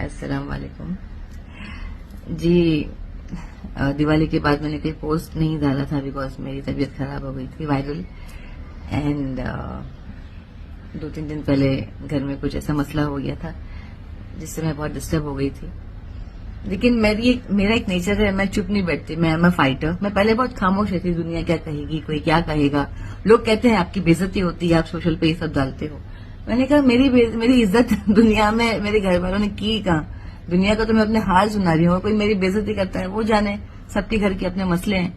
अस्सलाम वालेकुम जी। दिवाली के बाद मैंने कोई पोस्ट नहीं डाला था बिकॉज मेरी तबीयत खराब हो गई थी वायरल एंड 2-3 दिन पहले घर में कुछ ऐसा मसला हो गया था जिससे मैं बहुत डिस्टर्ब हो गई थी। लेकिन मेरा एक नेचर है, मैं चुप नहीं बैठती, मैं फाइटर। मैं पहले बहुत खामोश रहती, दुनिया क्या कहेगी, कोई क्या कहेगा, लोग कहते हैं आपकी बेइज्जती होती है, आप सोशल पे ये सब डालते हो। मैंने कहा मेरी इज्जत दुनिया में मेरे घर वालों ने की कहा। दुनिया को तो मैं अपने हाल सुना रही हूँ, कोई मेरी बेइज्जती करता है वो जाने, सबके घर के अपने मसले हैं।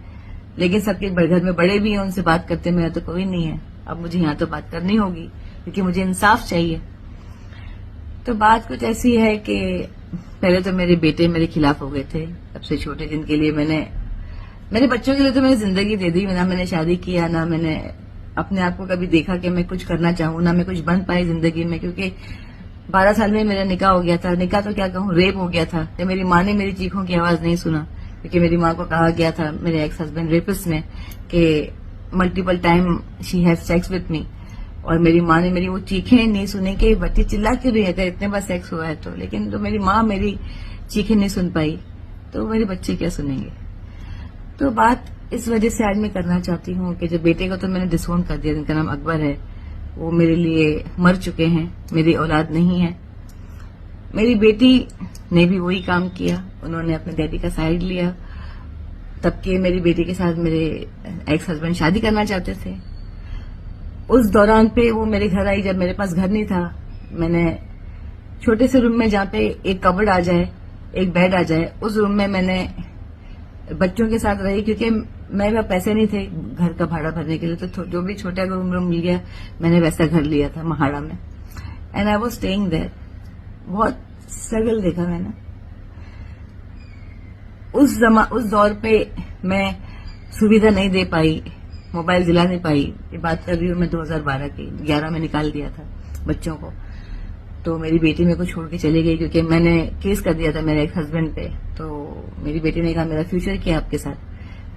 लेकिन सबके घर में बड़े भी हैं, उनसे बात करते मेरा तो कोई नहीं है। अब मुझे यहाँ तो बात करनी होगी क्योंकि मुझे इंसाफ चाहिए। तो बात कुछ ऐसी है कि पहले तो मेरे बेटे मेरे खिलाफ हो गए थे, सबसे छोटे जिनके लिए मेरे बच्चों के लिए तो मैंने जिंदगी दे दी। ना मैंने शादी किया, ना मैंने अपने आप को कभी देखा कि मैं कुछ करना चाहूँ, ना मैं कुछ बन पाई जिंदगी में। क्योंकि 12 साल में मेरा निकाह हो गया था, निकाह तो क्या कहूँ, रेप हो गया था। तो मेरी माँ ने मेरी चीखों की आवाज नहीं सुना क्योंकि मेरी माँ को कहा गया था मेरे एक्स हस्बैंड रेपिस्ट ने कि multiple time she have sex with me, और मेरी माँ ने मेरी वो चीखें नहीं सुनी कि बच्ची चिल्ला क्यों रही है अगर इतने बार सेक्स हुआ है तो। लेकिन तो मेरी माँ मेरी चीखें नहीं सुन पाई तो मेरे बच्चे क्या सुनेंगे। तो बात इस वजह से आज मैं करना चाहती हूँ कि जो बेटे को तो मैंने डिसोन कर दिया, जिनका नाम अकबर है, वो मेरे लिए मर चुके हैं, मेरी औलाद नहीं है। मेरी बेटी ने भी वही काम किया, उन्होंने अपने डैडी का साइड लिया। तब के मेरी बेटी के साथ मेरे एक्स हस्बैंड शादी करना चाहते थे। उस दौरान पे वो मेरे घर आई जब मेरे पास घर नहीं था। मैंने छोटे से रूम में जहाँ पे एक कबर्ड आ जाए, एक बेड आ जाए, उस रूम में मैंने बच्चों के साथ रही क्योंकि मेरे पास पैसे नहीं थे घर का भाड़ा भरने के लिए। तो जो भी छोटा रूम मिल गया मैंने वैसा घर लिया था महाड़ा में, and I was staying there. बहुत स्ट्रगल देखा मैंने उस दौर पे। मैं सुविधा नहीं दे पाई, मोबाइल दिला नहीं पाई। ये बात कर रही हूँ मैं 2012 की, 11 में निकाल दिया था बच्चों को। तो मेरी बेटी मेरे को छोड़ के चली गई क्योंकि मैंने केस कर दिया था मेरे एक हस्बैंड पे। तो मेरी बेटी ने कहा मेरा फ्यूचर क्या है आपके साथ,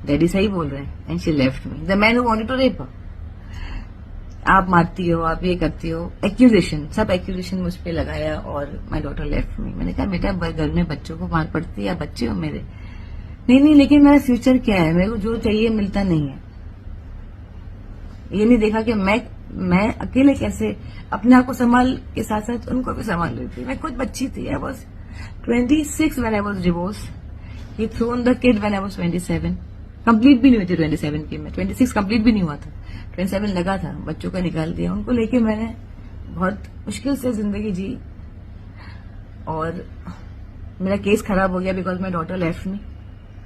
डैडी सही बोल रहे हैं, and she left me the man who wanted to rape. आप मारती हो, आप ये करती हो, एक्यूजेशन, सब एक्यूजेशन मुझ पे लगाया और माय डॉटर लेफ्ट मी। मैंने कहा बेटा घर में बच्चों को मार पड़ती है या बच्चे हो मेरे? नहीं, लेकिन मेरा फ्यूचर क्या है, मेरे को जो चाहिए मिलता नहीं है। ये नहीं देखा कि मैं अकेले कैसे अपने आप को संभाल के साथ साथ उनको भी संभाल रही थी। मैं खुद बच्ची थी, I was 26 when I was divorce. He thrown the kid when I was 27। Complete भी नहीं हुई थी 27 की, मैं 26 कंप्लीट भी नहीं हुआ था, 27 लगा था। बच्चों को निकाल दिया, उनको लेके मैंने बहुत मुश्किल से जिंदगी जी। और मेरा केस खराब हो गया because my daughter left me.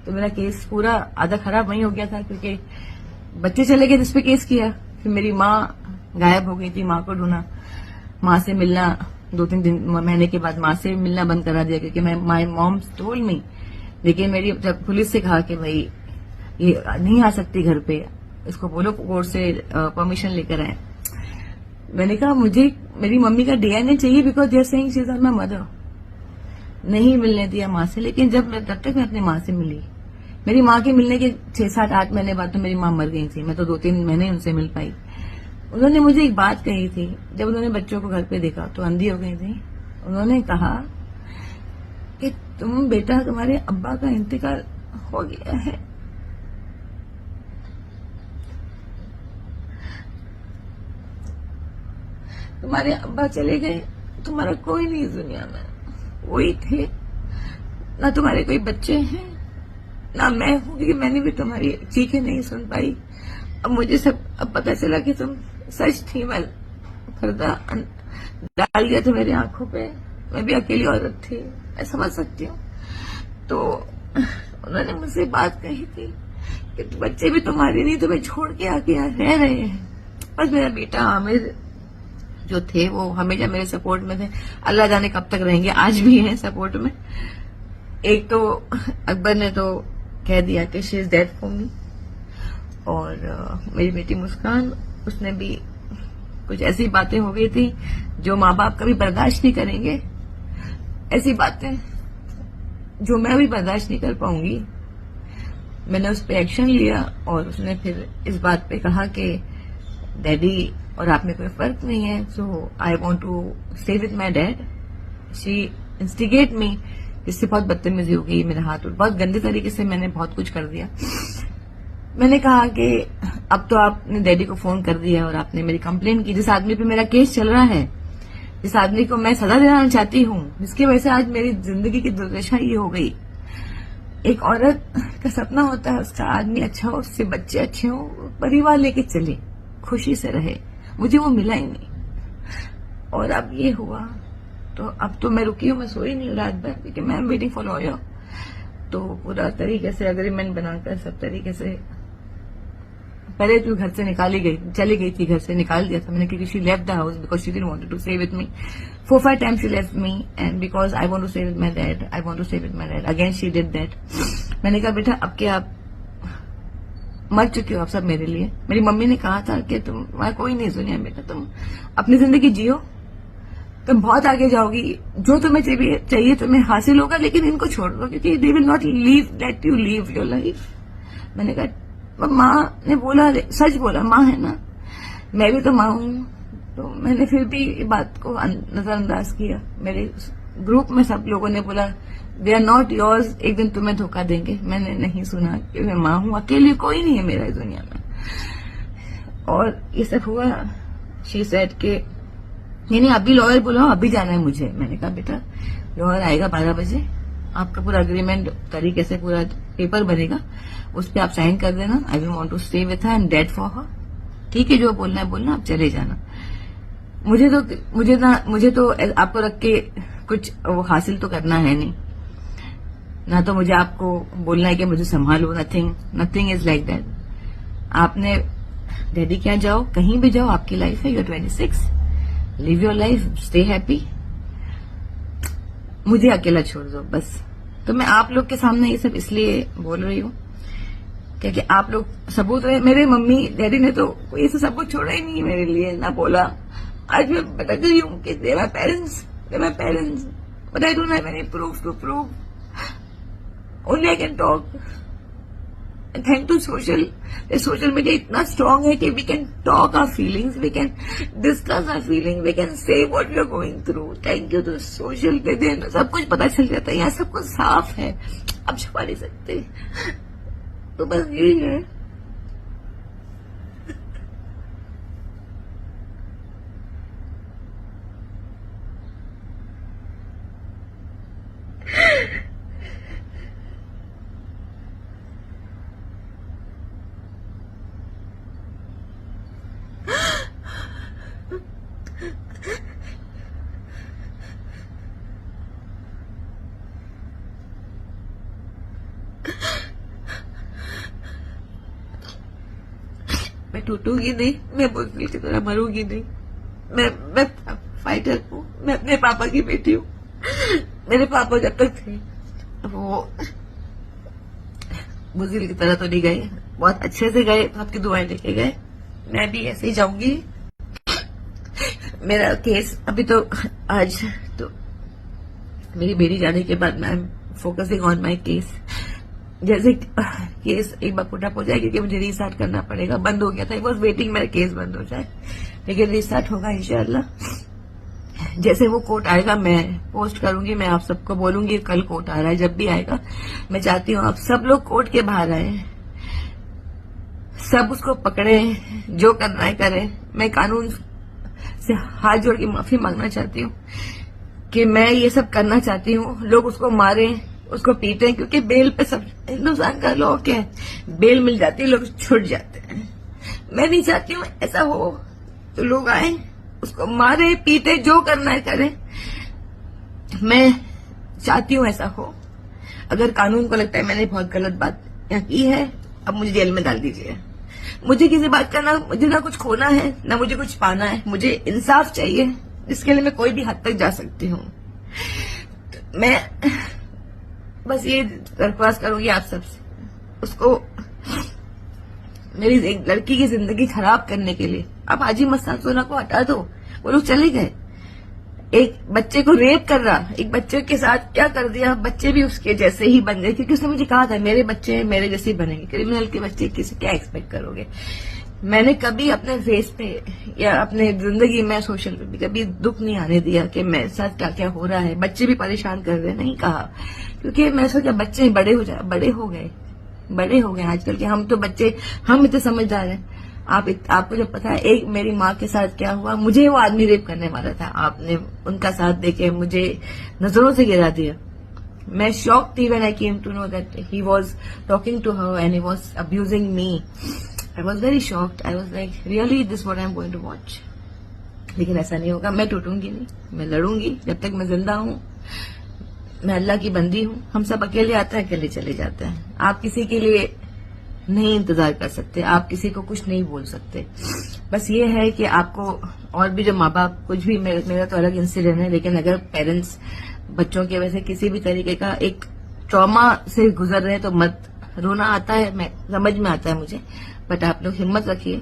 तो मेरा केस पूरा आधा खराब वहीं हो गया था क्योंकि बच्चे चले गए जिस पे केस किया। फिर मेरी माँ गायब हो गई थी, माँ को ढूंढा, माँ से मिलना 2-3 दिन महीने के बाद माँ से मिलना बंद करा दिया क्योंकि माई मॉम टोल्ड मी। लेकिन मेरी जब पुलिस से कहा कि भाई ये नहीं आ सकती घर पे, इसको बोलो कोर्ट से परमिशन लेकर आए। मैंने कहा मुझे मेरी मम्मी का डीएनए चाहिए because they are saying she is my mother. नहीं मिलने दिया माँ से। लेकिन जब तब तक मैं अपनी माँ से मिली, मेरी माँ के मिलने के 6-7-8 महीने बाद तो मेरी माँ मर गई थी। मैं तो 2-3 महीने उनसे मिल पाई। उन्होंने मुझे एक बात कही थी, जब उन्होंने बच्चों को घर पे देखा तो अंधी हो गई थी। उन्होंने कहा कि तुम बेटा, तुम्हारे अब्बा का इंतकाल हो गया है। तुम्हारे अब्बा चले गए, तुम्हारा कोई नहीं इस दुनिया में, वही थे। ना तुम्हारे कोई बच्चे हैं, ना मैं हूं क्योंकि मैंने भी तुम्हारी चीखें नहीं सुन पाई। अब मुझे सब अब पता चला कि तुम सच थी। मैं पर्दा डाल गया था मेरी आंखों पे। मैं भी अकेली औरत थी, मैं समझ सकती हूँ। तो उन्होंने मुझसे बात कही थी कि बच्चे भी तुम्हारे नहीं, तुम्हें छोड़ के आके यहाँ रह रहे हैं। बस मेरा बेटा आमिर जो थे वो हमेशा मेरे सपोर्ट में थे, अल्लाह जाने कब तक रहेंगे, आज भी हैं सपोर्ट में। एक तो अकबर ने तो कह दिया कि she is dead for me, और मेरी बेटी मुस्कान, उसने भी कुछ ऐसी बातें हो गई थी जो माँ बाप कभी बर्दाश्त नहीं करेंगे, ऐसी बातें जो मैं भी बर्दाश्त नहीं कर पाऊंगी। मैंने उस पर एक्शन लिया और उसने फिर इस बात पे कहा कि डैडी और आप में कोई फर्क नहीं है, so I want to stay with my dad. She instigate me, इससे बहुत बदतमीजी हो गई, मेरा हाथ बहुत गंदे तरीके से मैंने बहुत कुछ कर दिया। मैंने कहा कि अब तो आपने डैडी को फोन कर दिया और आपने मेरी कंप्लेंट की, जिस आदमी पे मेरा केस चल रहा है, जिस आदमी को मैं सजा देना चाहती हूँ, जिसकी वजह से आज मेरी जिंदगी की दुर्दशा ये हो गई। एक औरत का सपना होता है उसका आदमी अच्छा हो, उससे बच्चे अच्छे हो, परिवार लेके चले, खुशी से रहे, मुझे वो मिला ही नहीं। और अब ये हुआ, तो अब तो मैं रुकी हूँ, मैं सोई नहीं रात भर, क्योंकि मैं वेटिंग फॉर लॉयर। तो पूरा तरीके से अग्रीमेंट बनाकर सब तरीके से, पहले तो घर से निकाली गई, चली गई थी, घर से निकाल दिया था मैंने, क्योंकि she left the house because she didn't wanted to stay with me. 4-5 times she left me and because I want to stay with my dad, I want to stay with my dad. Again she did that. मैंने कहा बेटा अब क्या, आप मर चुके हो आप सब मेरे लिए। मेरी मम्मी ने कहा था कि तुम्हारा कोई नहीं दुनिया बेटा, तुम अपनी जिंदगी जियो, तुम बहुत आगे जाओगी, जो तुम्हें चाहिए तुम्हें हासिल होगा, लेकिन इनको छोड़ दो क्योंकि they will not let you leave your life. मैंने कहा माँ ने बोला, सच बोला, माँ है ना, मैं भी तो माँ हूँ। तो मैंने फिर भी बात को नजरअंदाज किया। मेरे ग्रुप में सब लोगों ने बोला दे आर नॉट योर्स, एक दिन तुम्हें धोखा देंगे। मैंने नहीं सुना कि मैं माँ हूँ, अकेली कोई नहीं है मेरा इस दुनिया में। और ये सब हुआ। शी सेड के नहीं अभी लॉयर बुलाओ, अभी जाना है मुझे। मैंने कहा बेटा लॉयर आएगा 12 बजे, आपका पूरा अग्रीमेंट तरीके से पूरा पेपर बनेगा, उस पर आप साइन कर देना। I will want to stay with her, I am dead for her. ठीक है, जो बोलना है बोलना, आप चले जाना। मुझे तो आपको रख के कुछ वो हासिल तो करना है नहीं ना, तो मुझे आपको बोलना है कि मुझे संभालो। Nothing is like that. आपने डैडी क्या जाओ, कहीं भी जाओ, आपकी लाइफ है, you are 26, live your life, stay happy, मुझे अकेला छोड़ दो बस। तो मैं आप लोग के सामने ये सब इसलिए बोल रही हूँ क्योंकि आप लोग सबूत रहे। मेरे मम्मी डैडी ने तो ये सबूत छोड़ा ही नहीं मेरे लिए, ना बोला। आज मैं भटक गई हूँ कि they my parents, but I don't have any proof to prove. Only I can talk. And thank to social media इतना strong है कि we can talk our feelings, we can discuss our feelings, we can say what we are going through. Thank you to social media, सब कुछ पता चल जाता है, यहाँ सब कुछ साफ है, अब छुपा नहीं सकते। तो बस यही है। मैं टूटूंगी नहीं, मैं बुज़दिल की तरह मरूंगी नहीं। मैं फाइटर हूँ, मैं अपने पापा की बेटी हूँ। मेरे पापा जब तक थे वो बुज़दिल की तरह तो नहीं गए, बहुत अच्छे से गए, आपकी दुआएं लेके गए। मैं भी ऐसे ही जाऊंगी। मेरा केस अभी तो आज तो मेरी बेटी जाने के बाद मैं फोकसिंग ऑन माई केस। जैसे केस एक बार पुट अप हो जाए, क्योंकि मुझे रीस्टार्ट करना पड़ेगा, बंद हो गया था, बस वेटिंग मेरा केस बंद हो जाए, लेकिन रीस्टार्ट होगा इंशाल्लाह। जैसे वो कोर्ट आएगा मैं पोस्ट करूंगी, मैं आप सबको बोलूंगी कल कोर्ट आ रहा है। जब भी आएगा मैं चाहती हूँ आप सब लोग कोर्ट के बाहर आए, सब उसको पकड़े, जो करना है करें। मैं कानून से हाथ जोड़ के माफी मांगना चाहती हूँ कि मैं ये सब करना चाहती हूँ। लोग उसको मारे, उसको पीटे, क्योंकि बेल पे सब हिंदुस्तान का लॉ क्या है, बेल मिल जाती है, लोग छूट जाते हैं। मैं नहीं चाहती हूँ ऐसा हो, तो लोग आए उसको मारे पीटे, जो करना है करें। मैं चाहती हूँ ऐसा हो। अगर कानून को लगता है मैंने बहुत गलत बात यहाँ की है, अब मुझे जेल में डाल दीजिए। मुझे किसी बात का मुझे ना कुछ खोना है, ना मुझे कुछ पाना है, मुझे इंसाफ चाहिए, जिसके लिए मैं कोई भी हद तक जा सकती हूँ। तो मैं बस ये दरख्वास्त करूंगी आप सबसे, उसको मेरी एक लड़की की जिंदगी खराब करने के लिए आप हाजी मस्तान सोना को हटा दो। वो लोग चले गए, एक बच्चे को रेप कर रहा, एक बच्चे के साथ क्या कर दिया, बच्चे भी उसके जैसे ही बन गए, क्योंकि उसने मुझे कहा था मेरे बच्चे मेरे जैसे ही बनेंगे। क्रिमिनल के बच्चे किसी क्या एक्सपेक्ट करोगे। मैंने कभी अपने फेस पे या अपने जिंदगी में सोशल पे भी कभी दुख नहीं आने दिया कि मेरे साथ क्या क्या हो रहा है, बच्चे भी परेशान कर रहे हैं, नहीं कहा। क्योंकि मैं सोचा बच्चे बड़े हो गए आजकल के। हम तो बच्चे, हम इतने समझदार हैं। आपको जब पता है एक मेरी माँ के साथ क्या हुआ, मुझे वो आदमी रेप करने वाला था, आपने उनका साथ देके मुझे नजरों से गिरा दिया। मैं शॉक थी when I came to know that he was talking to her and he was abusing me. I was very shocked. I was like, really, this is what I'm going to watch? लेकिन ऐसा नहीं होगा, मैं टूटूंगी नहीं, मैं लड़ूंगी जब तक मैं जिंदा हूं। मैं अल्लाह की बंदी हूं। हम सब अकेले आते हैं, अकेले चले जाते हैं। आप किसी के लिए नहीं इंतजार कर सकते, आप किसी को कुछ नहीं बोल सकते। बस ये है कि आपको, और भी जो माँ बाप कुछ भी, मेरा तो अलग इंसिडेंट है, लेकिन अगर पेरेंट्स बच्चों के वजह से किसी भी तरीके का एक ट्रॉमा से गुजर रहे हैं तो मत, रोना आता है, मैं समझ में आता है मुझे, बट आप लोग हिम्मत रखिए,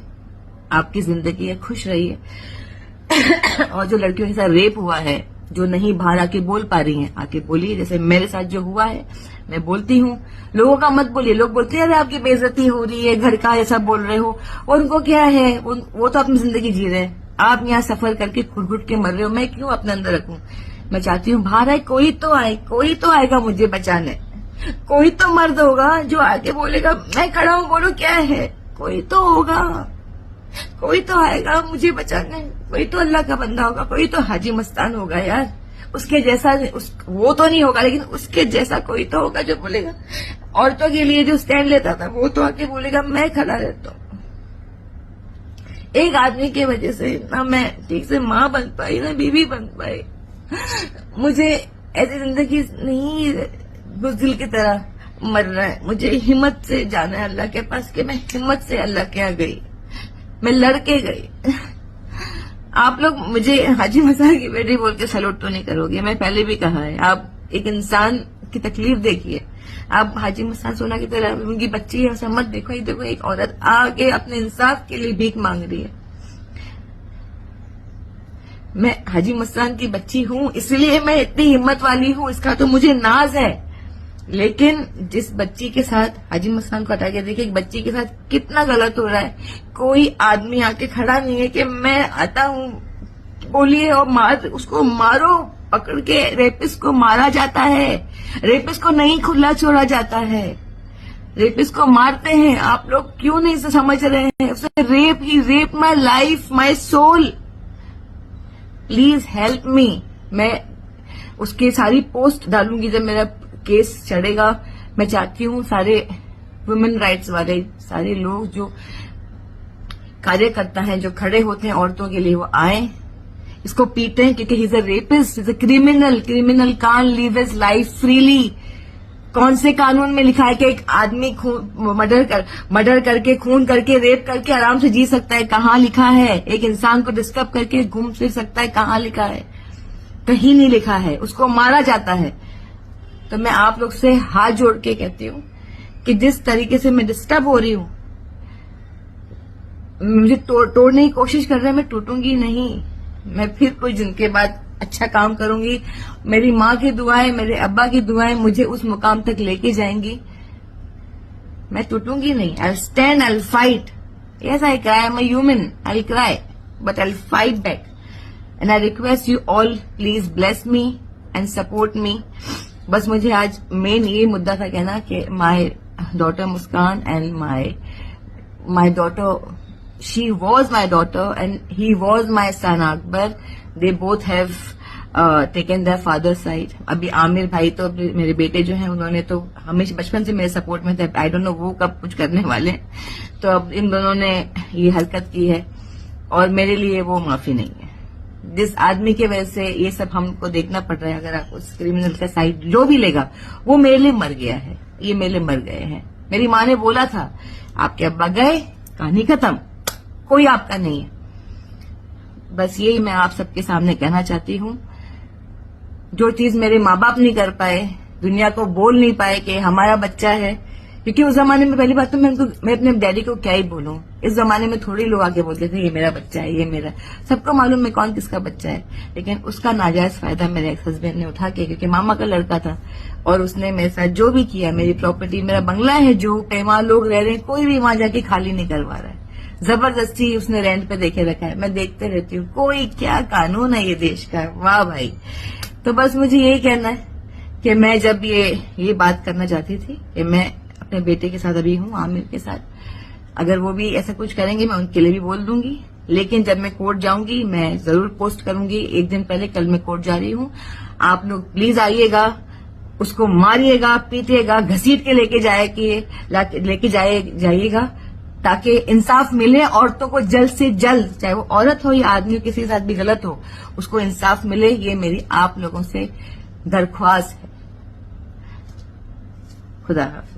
आपकी जिंदगी है, खुश रहिए। और जो लड़कियों के साथ रेप हुआ है, जो नहीं बाहर आके बोल पा रही हैं, आके बोलिए। जैसे मेरे साथ जो हुआ है, मैं बोलती हूँ, लोगों का मत बोलिए। लोग बोलते हैं अरे आपकी बेइज्जती हो रही है, घर का ऐसा बोल रहे हो, और उनको क्या है, वो तो अपनी जिंदगी जी रहे हैं। आप यहाँ सफर करके घुट के मर रहे हो, मैं क्यों अपने अंदर रखूं? मैं चाहती हूँ बाहर आए, कोई तो आएगा मुझे बचाने, कोई तो मर्द होगा जो आके बोलेगा मैं खड़ा हूँ, बोलो क्या है, कोई तो होगा, कोई तो आएगा मुझे बचाने, कोई तो अल्लाह का बंदा होगा, कोई तो हाजी मस्तान होगा यार, उसके जैसा वो तो नहीं होगा, लेकिन उसके जैसा कोई तो होगा जो बोलेगा। औरतों के लिए जो स्टैंड लेता था, वो तो आके बोलेगा मैं खड़ा रहता हूँ। एक आदमी की वजह से ना मैं ठीक से माँ बन पाई, ना बीवी बन पाई। मुझे ऐसी जिंदगी नहीं बुज़दिल की तरह मरना है। मुझे हिम्मत से जाना है अल्लाह के पास, कि मैं हिम्मत से अल्लाह के यहाँ गई, मैं लड़के गई। आप लोग मुझे हाजी मस्तान की बेटी बोल के सैल्यूट तो नहीं करोगे, मैं पहले भी कहा है। आप एक इंसान की तकलीफ देखिए, आप हाजी मस्तान सोना की तरह उनकी बच्ची है ऐसा मत देखो। देखो एक औरत आगे अपने इंसाफ के लिए भीख मांग रही है। मैं हाजी मस्तान की बच्ची हूं, इसलिए मैं इतनी हिम्मत वाली हूं, इसका तो मुझे नाज है। लेकिन जिस बच्ची के साथ, हाजी मस्तान को हटा के देखिए, एक बच्ची के साथ कितना गलत हो रहा है। कोई आदमी आके खड़ा नहीं है कि मैं आता हूं, बोलिए और उसको मारो, पकड़ के। रेपिस्ट को मारा जाता है, रेपिस्ट को नहीं खुला छोड़ा जाता है, रेपिस्ट को मारते हैं। आप लोग क्यों नहीं इसे समझ रहे हैं? उसने rape my life, my soul. Please help me. मैं उसकी सारी पोस्ट डालूंगी जब मेरा केस चढ़ेगा। मैं चाहती हूँ सारे वुमेन राइट्स वाले, सारे लोग जो कार्यकर्ता हैं, जो खड़े होते हैं औरतों के लिए, वो आए, इसको पीटे, क्योंकि he is a rapist, is a criminal can't live his life freely. कौन से कानून में लिखा है कि एक आदमी मर्डर करके, खून करके, रेप करके आराम से जी सकता है? कहाँ लिखा है? एक इंसान को डिस्टर्ब करके घूम फिर सकता है? कहाँ लिखा है? कहीं नहीं लिखा है। उसको मारा जाता है। तो मैं आप लोग से हाथ जोड़ के कहती हूँ कि जिस तरीके से मैं डिस्टर्ब हो रही हूँ, मुझे तोड़ने की कोशिश कर रहे हैं, मैं टूटूंगी नहीं। मैं फिर कुछ दिन के बाद अच्छा काम करूंगी। मेरी माँ की दुआएं, मेरे अब्बा की दुआएं मुझे उस मुकाम तक लेके जाएंगी। मैं टूटूंगी नहीं। I stand, I fight. Yes I cry, I am a human, I cry, but I fight back. And I request you all, please bless me and support me. बस मुझे आज मेन ये मुद्दा था कहना कि my daughter Muskan and my daughter, she was my daughter and he was my son Akbar. They both have taken their father's side. अभी आमिर भाई तो मेरे बेटे जो हैं, उन्होंने तो हमेशा बचपन से मेरे सपोर्ट में थे। आई डोंट नो वो कब कुछ करने वाले हैं। तो अब इन दोनों ने ये हरकत की है और मेरे लिए वो माफी नहीं है। जिस आदमी की वजह से ये सब हमको देखना पड़ रहा है, अगर आप उस क्रिमिनल का साइड जो भी लेगा, वो मेरे लिए मर गया है, ये मेरे लिए मर गए हैं। मेरी माँ ने बोला था आपके अब्बा गए, कहानी खत्म, कोई आपका नहीं है। बस यही मैं आप सबके सामने कहना चाहती हूँ। जो चीज मेरे माँ बाप नहीं कर पाए, दुनिया को बोल नहीं पाए कि हमारा बच्चा है, क्योंकि उस जमाने में पहली बात तो मैं अपने डैडी को क्या ही बोलूं। इस जमाने में थोड़ी लोग आके बोलते थे ये मेरा बच्चा है, ये मेरा। सबको मालूम है कौन किसका बच्चा है, लेकिन उसका नाजायज फायदा मेरे एक्स हस्बैंड ने उठा के, क्योंकि मामा का लड़का था और उसने मेरे साथ जो भी किया, मेरी प्रॉपर्टी, मेरा बंगला है जो पे, वहां लोग रह रहे हैं, कोई भी वहां जाके खाली नहीं करवा रहा है। जबरदस्ती उसने रेंट पे देखे रखा है। मैं देखते रहती हूँ, कोई क्या कानून है ये देश का, वाह भाई। तो बस मुझे यही कहना है कि मैं जब ये बात करना चाहती थी कि मैं अपने बेटे के साथ अभी हूँ, आमिर के साथ, अगर वो भी ऐसा कुछ करेंगे मैं उनके लिए भी बोल दूंगी। लेकिन जब मैं कोर्ट जाऊंगी मैं जरूर पोस्ट करूंगी। एक दिन पहले, कल मैं कोर्ट जा रही हूँ, आप लोग प्लीज आइएगा, उसको मारिएगा, पीटिएगा, घसीट के लेके जाइएगा, ताकि इंसाफ मिले औरतों को जल्द से जल्द, चाहे वो औरत हो या आदमी किसी के साथ भी गलत हो, उसको इंसाफ मिले। ये मेरी आप लोगों से दरख्वास्त है। खुदा हाफिज।